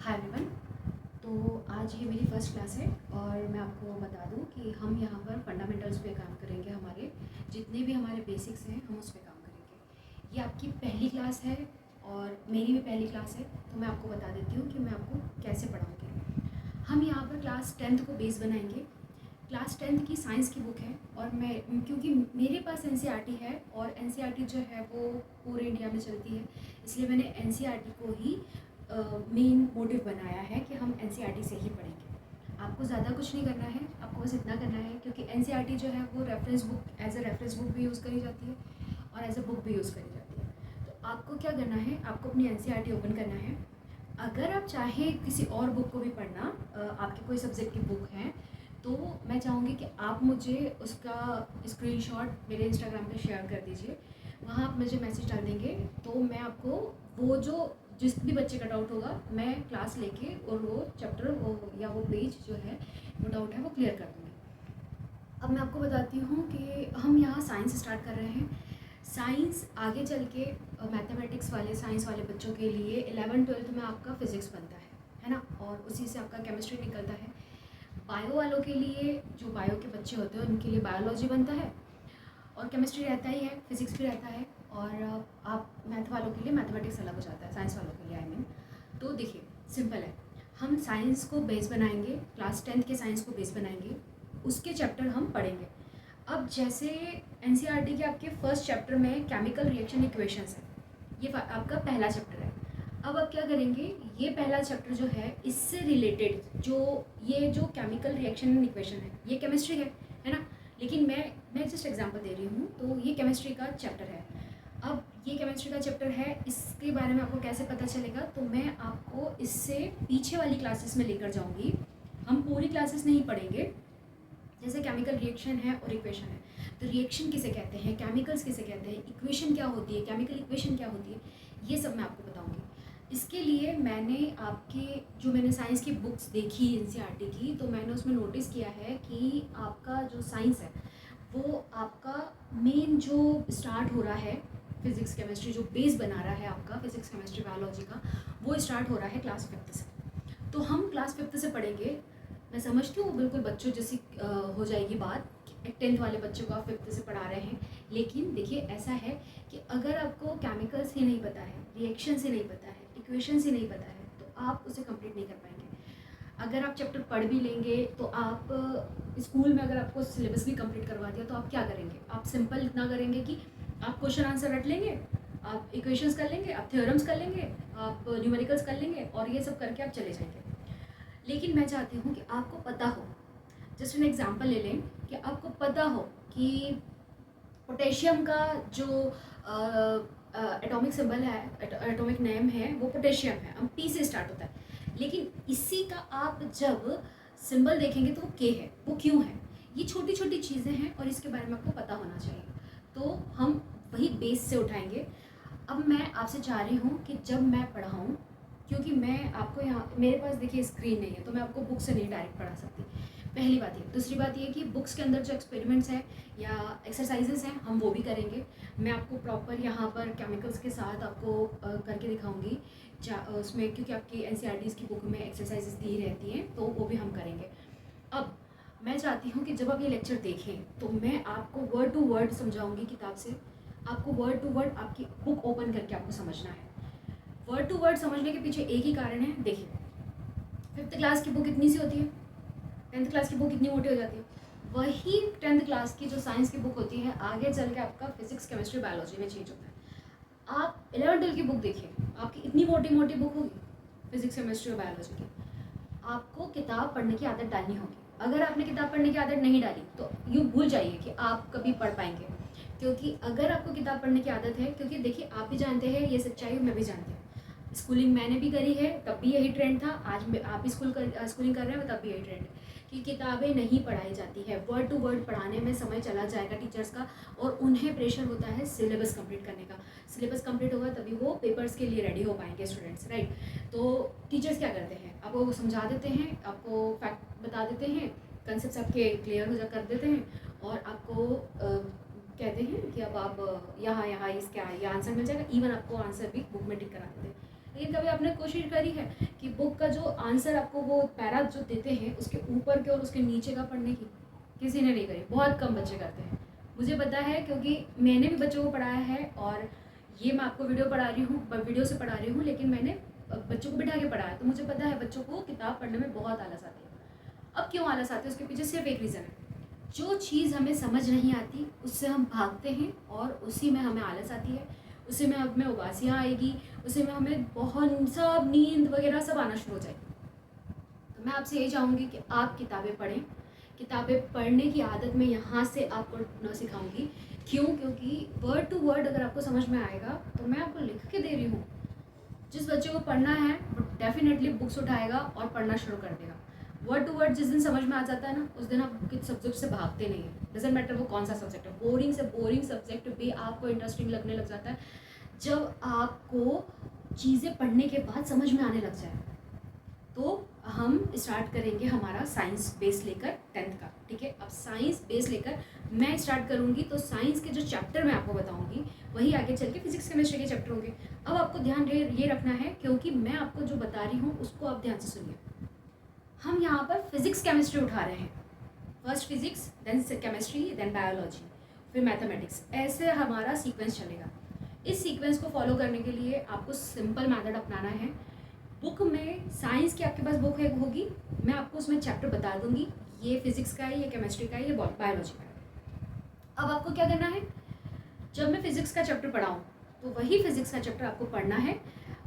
Hi everyone. तो आज ये मेरी फ़र्स्ट क्लास है और मैं आपको बता दूं कि हम यहाँ पर फंडामेंटल्स पे काम करेंगे। हमारे जितने भी हमारे बेसिक्स हैं हम उस पे काम करेंगे। ये आपकी पहली क्लास है और मेरी भी पहली क्लास है, तो मैं आपको बता देती हूँ कि मैं आपको कैसे पढ़ाऊँगी। हम यहाँ पर क्लास 10th को बेस बनाएंगे। क्लास 10th की साइंस की बुक है और मैं क्योंकि मेरे पास एनसीईआरटी है और एनसीईआरटी जो है वो पूरे इंडिया में चलती है, इसलिए मैंने एनसीईआरटी को ही मेन मोटिव बनाया है कि हम एनसीईआरटी से ही पढ़ेंगे। आपको ज़्यादा कुछ नहीं करना है, आपको बस इतना करना है क्योंकि एनसीईआरटी जो है वो reference book as a reference book भी यूज़ करी जाती है और एज अ बुक भी यूज़ करी जाती है। तो आपको क्या करना है, आपको अपनी एनसीईआरटी ओपन करना है। अगर आप चाहें किसी और बुक को भी पढ़ना, आपके कोई सब्जेक्ट की बुक है, तो मैं चाहूँगी कि आप मुझे उसका स्क्रीनशॉट मेरे इंस्टाग्राम पे शेयर कर दीजिए। वहाँ आप मुझे मैसेज डाल देंगे तो मैं आपको वो जो जिस भी बच्चे का डाउट होगा मैं क्लास लेके और वो चैप्टर या वो पेज जो है वो डाउट है वो क्लियर कर दूँगी। अब मैं आपको बताती हूँ कि हम यहाँ साइंस स्टार्ट कर रहे हैं। साइंस आगे चल के मैथमेटिक्स वाले साइंस वाले बच्चों के लिए 11th-12th में आपका फिज़िक्स बनता है ना, और उसी से आपका केमिस्ट्री निकलता है। बायो वालों के लिए, जो बायो के बच्चे होते हैं उनके लिए बायोलॉजी बनता है और केमिस्ट्री रहता ही है, फिज़िक्स भी रहता है, और आप मैथ वालों के लिए मैथमेटिक्स अलग हो जाता है, साइंस वालों के लिए आई मीन। तो देखिए सिंपल है, हम साइंस को बेस बनाएंगे, क्लास 10th के साइंस को बेस बनाएंगे, उसके चैप्टर हम पढ़ेंगे। अब जैसे एनसीईआरटी के आपके फर्स्ट चैप्टर में केमिकल रिएक्शन इक्वेशंस है, ये आपका पहला चैप्टर है। अब आप क्या करेंगे, ये पहला चैप्टर जो है इससे रिलेटेड जो केमिकल रिएक्शन इक्वेशन है ये केमिस्ट्री है ना, लेकिन मैं जस्ट एग्जांपल दे रही हूँ, तो ये केमिस्ट्री का चैप्टर है। अब ये केमिस्ट्री का चैप्टर है, इसके बारे में आपको कैसे पता चलेगा, तो मैं आपको इससे पीछे वाली क्लासेस में लेकर जाऊँगी। हम पूरी क्लासेस नहीं पढ़ेंगे। जैसे केमिकल रिएक्शन है और इक्वेशन है, तो रिएक्शन किसे कहते हैं, केमिकल्स किसे कहते हैं, इक्वेशन क्या होती है, केमिकल इक्वेशन क्या होती है, ये सब मैं आपको बताऊंगी। इसके लिए मैंने साइंस की बुक्स देखी एनसीईआरटी की, तो मैंने उसमें नोटिस किया है कि आपका जो साइंस है वो आपका मेन जो स्टार्ट हो रहा है, फिज़िक्स केमिस्ट्री जो बेस बना रहा है आपका फिज़िक्स केमिस्ट्री बायोलॉजी का, वो स्टार्ट हो रहा है क्लास 5th से। तो हम क्लास 5th से पढ़ेंगे। मैं समझती हूँ बिल्कुल बच्चों जैसी हो जाएगी बात, 10th वाले बच्चों को आप 5th से पढ़ा रहे हैं, लेकिन देखिए ऐसा है कि अगर आपको केमिकल्स ही नहीं पता है, रिएक्शन से नहीं पता है, इक्वेशन से नहीं पता है, तो आप उसे कंप्लीट नहीं कर पाएंगे। अगर आप चैप्टर पढ़ भी लेंगे तो आप स्कूल में अगर आपको सिलेबस भी कंप्लीट करवा दिया तो आप क्या करेंगे, आप सिंपल इतना करेंगे कि आप क्वेश्चन आंसर रट लेंगे, आप इक्वेशंस कर लेंगे, आप थ्योरम्स कर लेंगे, आप न्यूमेरिकल्स कर लेंगे और ये सब करके आप चले जाएंगे। लेकिन मैं चाहती हूँ कि आपको पता हो, जस्ट एन एग्जांपल ले लें कि आपको पता हो कि पोटेशियम का जो एटॉमिक सिंबल है, एटॉमिक नेम है, वो पोटेशियम है, हम पी से स्टार्ट होता है, लेकिन इसी का आप जब सिंबल देखेंगे तो वो के है, वो क्यों है। ये छोटी छोटी चीज़ें हैं और इसके बारे में आपको पता होना चाहिए, तो हम वही बेस से उठाएंगे। अब मैं आपसे चाह रही हूँ कि जब मैं पढ़ाऊँ, क्योंकि मैं आपको यहाँ, मेरे पास देखिए स्क्रीन नहीं है तो मैं आपको बुक से नहीं डायरेक्ट पढ़ा सकती, पहली बात ये। दूसरी बात ये कि बुक्स के अंदर जो एक्सपेरिमेंट्स हैं या एक्सरसाइजेस हैं हम वो भी करेंगे। मैं आपको प्रॉपर यहाँ पर केमिकल्स के साथ आपको करके दिखाऊंगी उसमें, क्योंकि आपकी एनसीईआरटीज़ की बुक में एक्सरसाइजेस दी रहती हैं, तो वो भी हम करेंगे। अब मैं चाहती हूँ कि जब आप ये लेक्चर देखें तो मैं आपको वर्ड टू वर्ड समझाऊंगी किताब से, आपको वर्ड टू वर्ड आपकी बुक ओपन करके आपको समझना है। वर्ड टू वर्ड समझने के पीछे एक ही कारण है, देखिए 5th क्लास की बुक इतनी सी होती है, 10th क्लास की बुक इतनी मोटी हो जाती है, वही 10th क्लास की जो साइंस की बुक होती है आगे चल के आपका फिजिक्स केमिस्ट्री बायोलॉजी में चेंज होता है। आप 11th-12th की बुक देखिए, आपकी इतनी मोटी मोटी बुक होगी फिजिक्स केमिस्ट्री और बायोलॉजी की। आपको किताब पढ़ने की आदत डालनी होगी। अगर आपने किताब पढ़ने की आदत नहीं डाली तो यूँ भूल जाइए कि आप कभी पढ़ पाएंगे, क्योंकि अगर आपको किताब पढ़ने की आदत है, क्योंकि देखिए आप भी जानते हैं ये सच्चाई, मैं भी जानती हूँ, स्कूलिंग मैंने भी करी है, तब भी यही ट्रेंड था, आज आप भी स्कूलिंग कर रहे हैं तब भी यही ट्रेंड है कि किताबें नहीं पढ़ाई जाती है। वर्ड टू वर्ड पढ़ाने में समय चला जाएगा टीचर्स का, और उन्हें प्रेशर होता है सिलेबस कंप्लीट करने का। सिलेबस कंप्लीट होगा तभी वो पेपर्स के लिए रेडी हो पाएंगे स्टूडेंट्स, राइट। तो टीचर्स क्या करते हैं, आपको समझा देते हैं, आपको फैक्ट बता देते हैं, कंसेप्ट आपके क्लियर हो जा कर देते हैं, और आपको कहते हैं कि अब आप यहाँ यहाँ इसका ये आंसर मिल जाएगा, इवन आपको आंसर भी बुक में टिक करा देते हैं। लेकिन कभी आपने कोशिश करी है कि बुक का जो आंसर आपको वो पैरा जो देते हैं उसके ऊपर के और उसके नीचे का पढ़ने की? किसी ने नहीं करी, बहुत कम बच्चे करते हैं। मुझे पता है क्योंकि मैंने भी बच्चों को पढ़ाया है, और ये मैं आपको वीडियो पढ़ा रही हूँ, वीडियो से पढ़ा रही हूँ, लेकिन मैंने बच्चों को बिठा के पढ़ाया, तो मुझे पता है बच्चों को किताब पढ़ने में बहुत आलस आती है। अब क्यों आलस आती है? उसके पीछे सिर्फ एक रीज़न है, जो चीज़ हमें समझ नहीं आती उससे हम भागते हैं और उसी में हमें आलस आती है, उसी में हमें उबासियाँ आएगी, उसी में हमें बहुत सब नींद वगैरह सब आना शुरू हो जाएगी। तो मैं आपसे ये चाहूँगी कि आप किताबें पढ़ें। किताबें पढ़ने की आदत मैं यहाँ से आपको न सिखाऊंगी। क्यों? क्योंकि वर्ड टू वर्ड अगर आपको समझ में आएगा तो मैं आपको लिख के दे रही हूँ। जिस बच्चे को पढ़ना है वो डेफिनेटली बुक्स उठाएगा और पढ़ना शुरू कर देगा। वर्ड टू वर्ड जिस दिन समझ में आ जाता है ना, उस दिन आप किस सब्जेक्ट से भागते नहीं हैं। डजेंट मैटर वो कौन सा सब्जेक्ट है, बोरिंग से बोरिंग सब्जेक्ट भी आपको इंटरेस्टिंग लगने लग जाता है जब आपको चीज़ें पढ़ने के बाद समझ में आने लग जाए। तो हम स्टार्ट करेंगे हमारा साइंस बेस लेकर 10th का, ठीक है। अब साइंस बेस लेकर मैं स्टार्ट करूँगी, तो साइंस के जो चैप्टर मैं आपको बताऊँगी वही आगे चल के फिजिक्स केमिस्ट्री के चैप्टर होंगे। अब आपको ध्यान ये रखना है, क्योंकि मैं आपको जो बता रही हूँ उसको आप ध्यान से सुनिए। हम यहाँ पर फिजिक्स केमिस्ट्री उठा रहे हैं, first physics, then chemistry, then biology, फिर मैथमेटिक्स, ऐसे हमारा सीक्वेंस चलेगा। इस सीक्वेंस को फॉलो करने के लिए आपको सिंपल मेथड अपनाना है। बुक में साइंस की आपके पास बुक है होगी, मैं आपको उसमें चैप्टर बता दूंगी, ये फिजिक्स का है, ये केमिस्ट्री का है, ये बायोलॉजी का है। अब आपको क्या करना है, जब मैं फिजिक्स का चैप्टर पढ़ाऊँ तो वही फिजिक्स का चैप्टर आपको पढ़ना है।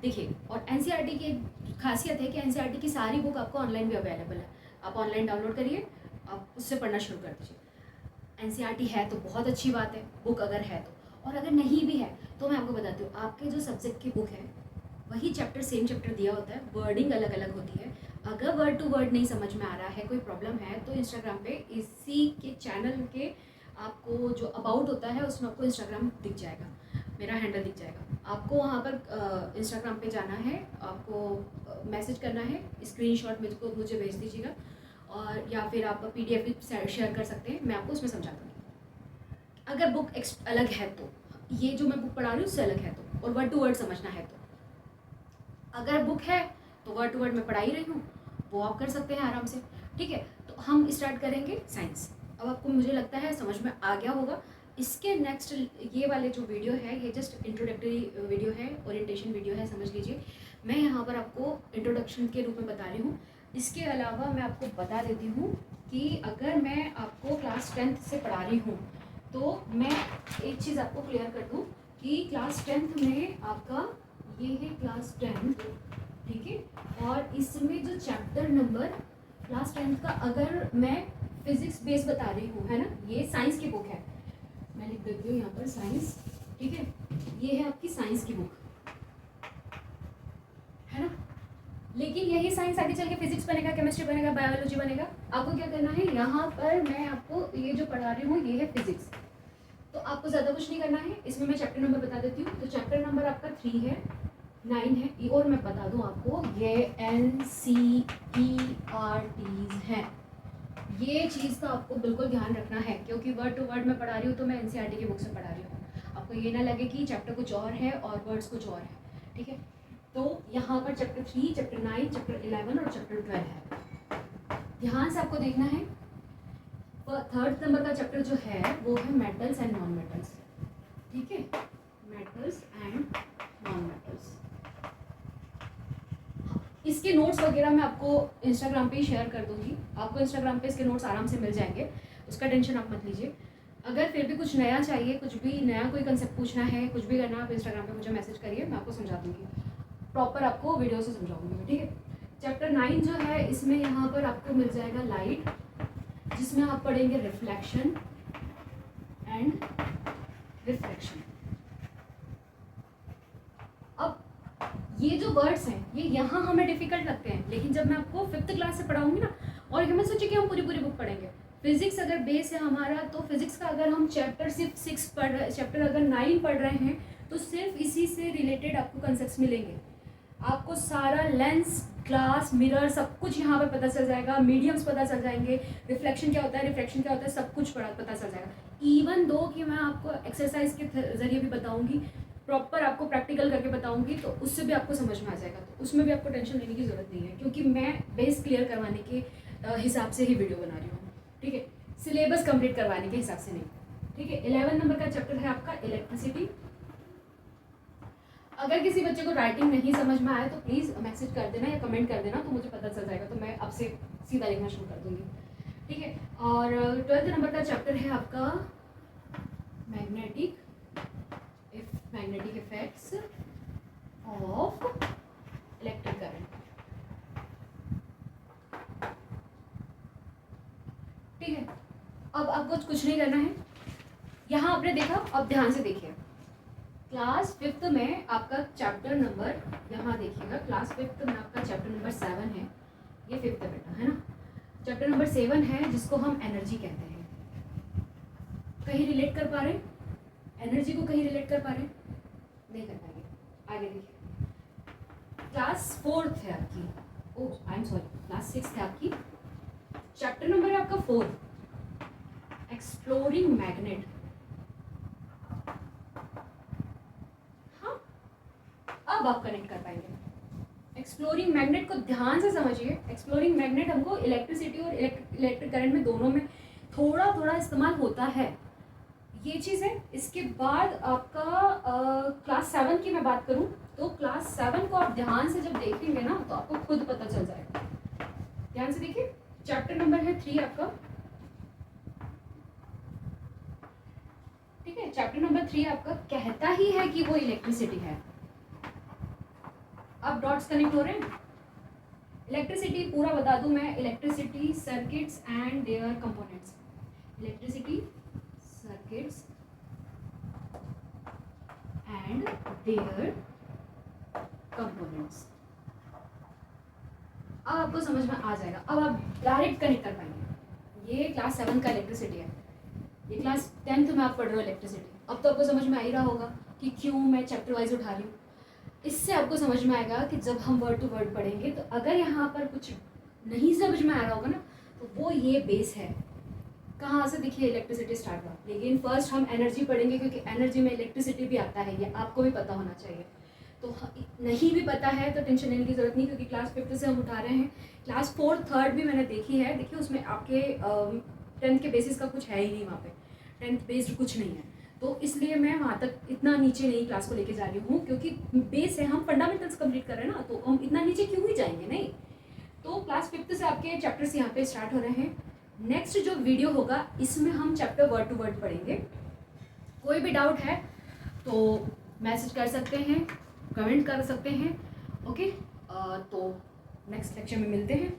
देखिए, और एनसीईआरटी की एक खासियत है कि एनसीईआरटी की सारी बुक आपको ऑनलाइन भी अवेलेबल है। आप ऑनलाइन डाउनलोड करिए, आप उससे पढ़ना शुरू कर दीजिए। एनसीईआरटी है तो बहुत अच्छी बात है, बुक अगर है तो, और अगर नहीं भी है तो मैं आपको बताती हूँ, आपके जो सब्जेक्ट की बुक है वही चैप्टर सेम चैप्टर दिया होता है, वर्डिंग अलग अलग होती है। अगर वर्ड टू वर्ड नहीं समझ में आ रहा है, कोई प्रॉब्लम है, तो इंस्टाग्राम पे इसी के चैनल के आपको जो अबाउट होता है उसमें आपको इंस्टाग्राम दिख जाएगा, मेरा हैंडल दिख जाएगा। आपको वहाँ पर इंस्टाग्राम पे जाना है, आपको मैसेज करना है, स्क्रीनशॉट मुझे भेज दीजिएगा, और या फिर आप PDF भी शेयर कर सकते हैं, मैं आपको उसमें समझा दूँगी। अगर बुक अलग है तो, ये जो मैं बुक पढ़ा रही हूँ उससे अलग है तो, और वर्ड टू वर्ड समझना है तो। अगर बुक है तो वर्ड टू वर्ड में पढ़ा ही रही हूँ, वो आप कर सकते हैं आराम से, ठीक है। तो हम स्टार्ट करेंगे साइंस। अब आपको मुझे लगता है समझ में आ गया होगा। इसके नेक्स्ट ये वाले जो वीडियो है ये जस्ट इंट्रोडक्टरी वीडियो है, ओरिएंटेशन वीडियो है, समझ लीजिए। मैं यहाँ पर आपको इंट्रोडक्शन के रूप में बता रही हूँ। इसके अलावा मैं आपको बता देती हूँ कि अगर मैं आपको क्लास 10th से पढ़ा रही हूँ तो मैं एक चीज़ आपको क्लियर कर दूँ कि क्लास 10th में आपका ये है क्लास 10th, ठीक है। और इसमें जो चैप्टर नंबर क्लास 10th का, अगर मैं फिजिक्स बेस बता रही हूँ, है ना, ये साइंस की बुक है, मैं लिख देती हूँ यहाँ पर साइंस, ठीक है। ये है आपकी साइंस की बुक, है ना। लेकिन यही साइंस आगे चल के फिजिक्स बनेगा, केमिस्ट्री बनेगा, बायोलॉजी बनेगा। आपको क्या करना है, यहाँ पर मैं आपको ये जो पढ़ा रही हूँ ये है फिजिक्स, तो आपको ज़्यादा कुछ नहीं करना है। इसमें मैं चैप्टर नंबर बता देती हूँ। तो चैप्टर नंबर आपका 3 है, 9 है, और मैं बता दूँ आपको ये NCERTs हैं। ये चीज़ का आपको बिल्कुल ध्यान रखना है, क्योंकि वर्ड टू वर्ड मैं पढ़ा रही हूँ तो मैं NCERT की बुक से पढ़ा रही हूँ। आपको ये ना लगे कि चैप्टर कुछ और है और वर्ड्स कुछ और है, ठीक है। तो यहाँ पर चैप्टर 3, चैप्टर 9, चैप्टर 11 और चैप्टर 12 है। ध्यान से आपको देखना है। थर्ड नंबर का चैप्टर जो है वो है मेटल्स एंड नॉन मेटल्स, ठीक है, मेटल्स एंड नॉन मेटल्स। इसके नोट्स वगैरह मैं आपको इंस्टाग्राम पे ही शेयर कर दूंगी, आपको इंस्टाग्राम पे इसके नोट्स आराम से मिल जाएंगे, उसका टेंशन आप मत लीजिए। अगर फिर भी कुछ नया चाहिए, कुछ भी नया कोई कंसेप्ट पूछना है, कुछ भी करना, आप इंस्टाग्राम पे मुझे मैसेज करिए, मैं आपको समझा दूंगी, प्रॉपर आपको वीडियो से समझाऊंगी मैं, ठीक है। चैप्टर 9 जो है इसमें यहाँ पर आपको मिल जाएगा लाइट, जिसमें आप पढ़ेंगे रिफ्लेक्शन एंड रिफ्लेक्शन। अब ये जो वर्ड्स हैं ये यहाँ हमें डिफिकल्ट लगते हैं, लेकिन जब मैं आपको 5th क्लास से पढ़ाऊंगी ना, और हमें सोचिए कि हम पूरी बुक पढ़ेंगे। फिजिक्स अगर बेस है हमारा, तो फिजिक्स का अगर हम चैप्टर सिर्फ 6 पढ़ रहे, चैप्टर अगर 9 पढ़ रहे हैं, तो सिर्फ इसी से रिलेटेड आपको कंसेप्ट्स मिलेंगे। आपको सारा लेंस, ग्लास, मिरर सब कुछ यहाँ पर पता चल जाएगा, मीडियम्स पता चल जाएंगे, रिफ्लेक्शन क्या होता है, रिफ्लेक्शन क्या होता है, सब कुछ पता चल जाएगा। इवन दो कि मैं आपको एक्सरसाइज के जरिए भी बताऊंगी प्रॉपर आपको प्रैक्टिकल करके बताऊंगी तो उससे भी आपको समझ में आ जाएगा, तो उसमें भी आपको टेंशन लेने की ज़रूरत नहीं है, क्योंकि मैं बेस क्लियर करवाने के हिसाब से ही वीडियो बना रही हूँ, ठीक है, सिलेबस कंप्लीट करवाने के हिसाब से नहीं, ठीक है। 11 नंबर का चैप्टर है आपका इलेक्ट्रिसिटी। अगर किसी बच्चे को राइटिंग नहीं समझ में आए तो प्लीज़ मैसेज कर देना या कमेंट कर देना, तो मुझे पता चल जाएगा, तो मैं आपसे सीधा लिखना शुरू कर दूंगी, ठीक है। और 12th नंबर का चैप्टर है आपका magnetic effects of electric current, ठीक है। अब आपको कुछ नहीं करना है, यहाँ आपने देखा, अब ध्यान से देखिए, क्लास 5th में आपका चैप्टर नंबर, यहाँ देखिएगा, क्लास 5th में आपका चैप्टर नंबर 7 है, ये 5th है बेटा, है ना। चैप्टर नंबर 7 है जिसको हम एनर्जी कहते हैं। कहीं रिलेट कर पा रहे हैं? एनर्जी को कहीं रिलेट कर पा रहे हैं? नहीं कर पाएंगे। आगे देखिए, क्लास 4th है आपकी, oh I am sorry, class 6th है आपकी, चैप्टर नंबर है आपका 4, एक्सप्लोरिंग मैग्नेट। अब आप कनेक्ट कर पाएंगे। एक्सप्लोरिंग मैग्नेट को ध्यान से समझिए। एक्सप्लोरिंग मैग्नेट हमको इलेक्ट्रिसिटी और इलेक्ट्रिक करंट में दोनों में थोड़ा थोड़ा इस्तेमाल होता है, ये चीज़ है। इसके बाद आपका क्लास 7 की मैं बात करूं तो क्लास 7 को आप ध्यान से जब देखेंगे ना तो आपको खुद पता चल जाएगा। ध्यान से देखिए, चैप्टर नंबर है 3 आपका, ठीक है। चैप्टर नंबर 3 आपका कहता ही है कि वो इलेक्ट्रिसिटी है। अब डॉट्स कनेक्ट हो रहे हैं। इलेक्ट्रिसिटी पूरा बता दूं मैं, electricity circuits and there components, electricity circuits and there components. अब आपको समझ में आ जाएगा, अब आप डायरेक्ट कनेक्ट कर पाएंगे। ये क्लास 7 का इलेक्ट्रिसिटी है, ये क्लास 10th में आप पढ़ रहे हो इलेक्ट्रिसिटी। अब तो आपको समझ में आ ही रहा होगा कि क्यों मैं चैप्टर वाइज उठा रही हूँ। इससे आपको समझ में आएगा कि जब हम वर्ड टू वर्ड पढ़ेंगे तो अगर यहाँ पर कुछ नहीं समझ में आ रहा होगा ना तो वो ये बेस है। कहाँ से देखिए इलेक्ट्रिसिटी स्टार्ट हुआ, लेकिन फर्स्ट हम एनर्जी पढ़ेंगे क्योंकि एनर्जी में इलेक्ट्रिसिटी भी आता है, ये आपको भी पता होना चाहिए। तो नहीं भी पता है तो टेंशन लेने की जरूरत नहीं, क्योंकि क्लास 5th से हम उठा रहे हैं। क्लास 4th 3rd भी मैंने देखी है, देखिए उसमें आपके 10th के बेसिस का कुछ है ही नहीं, वहाँ पे 10th बेस्ड कुछ नहीं है, तो इसलिए मैं वहाँ तक इतना नीचे नहीं क्लास को लेके जा रही हूँ, क्योंकि बेस है, हम फंडामेंटल्स कंप्लीट कर रहे हैं ना, तो हम इतना नीचे क्यों ही जाएंगे, नहीं। तो क्लास 5th से आपके चैप्टर्स यहाँ पे स्टार्ट हो रहे हैं। नेक्स्ट जो वीडियो होगा इसमें हम चैप्टर वर्ड टू वर्ड पढ़ेंगे। कोई भी डाउट है तो मैसेज कर सकते हैं, कमेंट कर सकते हैं, ओके। तो नेक्स्ट लेक्चर में मिलते हैं।